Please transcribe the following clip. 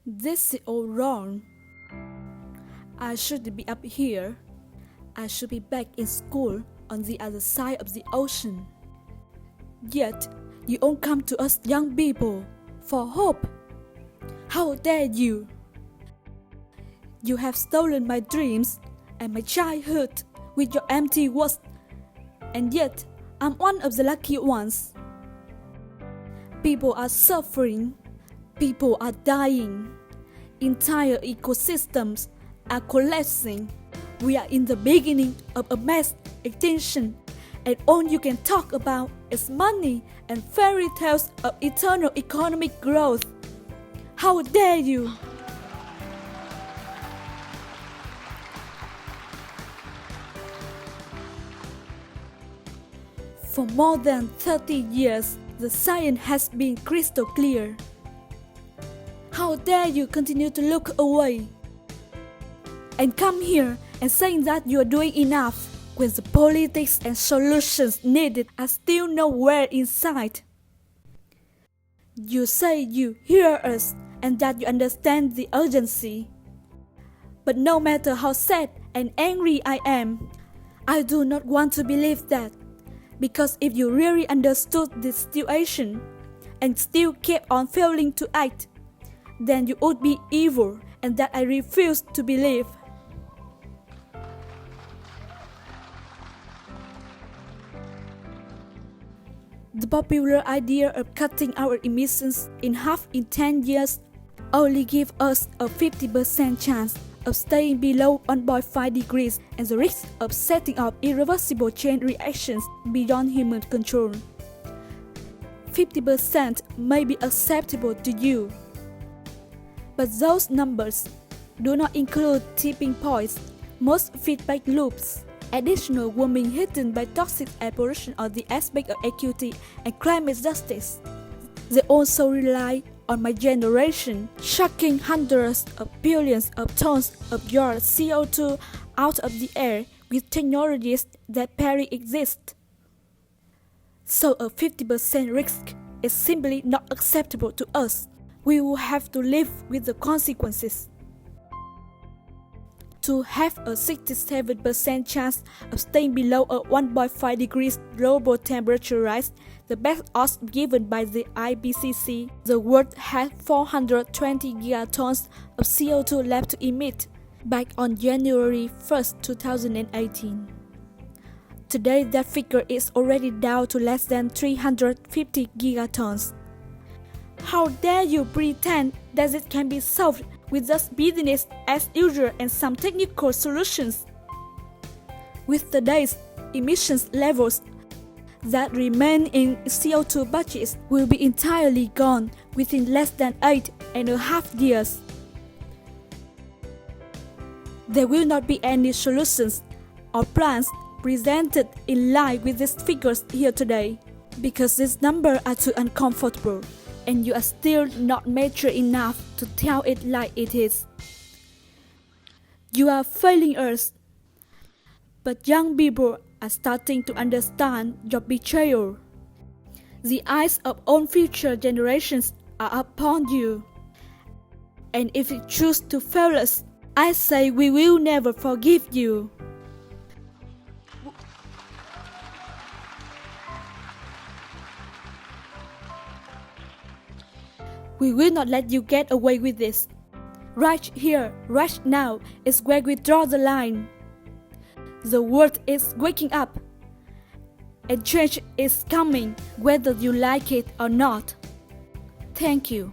This is all wrong. I should be up here. I should be back in school on the other side of the ocean. Yet, you all come to us young people for hope. How dare you? You have stolen my dreams and my childhood with your empty words, and yet I'm one of the lucky ones. People are suffering, people are dying, entire ecosystems are collapsing. We are in the beginning of a mass extinction, and all you can talk about is money and fairy tales of eternal economic growth. How dare you? For more than 30 years, the science has been crystal clear. How dare you continue to look away and come here and saying that you are doing enough when the politics and solutions needed are still nowhere in sight. You say you hear us and that you understand the urgency. But no matter how sad and angry I am, I do not want to believe that. Because if you really understood this situation and still kept on failing to act, then you would be evil, and that I refuse to believe. The popular idea of cutting our emissions in half in 10 years only gives us a 50% chance of staying below 1.5 degrees and the risk of setting up irreversible chain reactions beyond human control. 50% may be acceptable to you, but those numbers do not include tipping points, most feedback loops, additional warming hidden by toxic air pollution or the aspect of equity and climate justice. They also rely on my generation, sucking hundreds of billions of tons of your CO2 out of the air with technologies that barely exist. So a 50% risk is simply not acceptable to us. We will have to live with the consequences. To have a 67% chance of staying below a 1.5 degrees global temperature rise, the best odds given by the IPCC, the world had 420 gigatons of CO2 left to emit back on January 1st, 2018. Today that figure is already down to less than 350 gigatons. How dare you pretend that it can be solved with just business as usual and some technical solutions? With today's emissions levels, that remain in CO2 budgets will be entirely gone within less than 8.5 years. There will not be any solutions or plans presented in line with these figures here today, because these numbers are too uncomfortable, and you are still not mature enough to tell it like it is. You are failing us, but young people are starting to understand your betrayal. The eyes of all future generations are upon you, and if you choose to fail us, I say we will never forgive you. We will not let you get away with this. Right here, right now is where we draw the line. The world is waking up, and change is coming whether you like it or not. Thank you.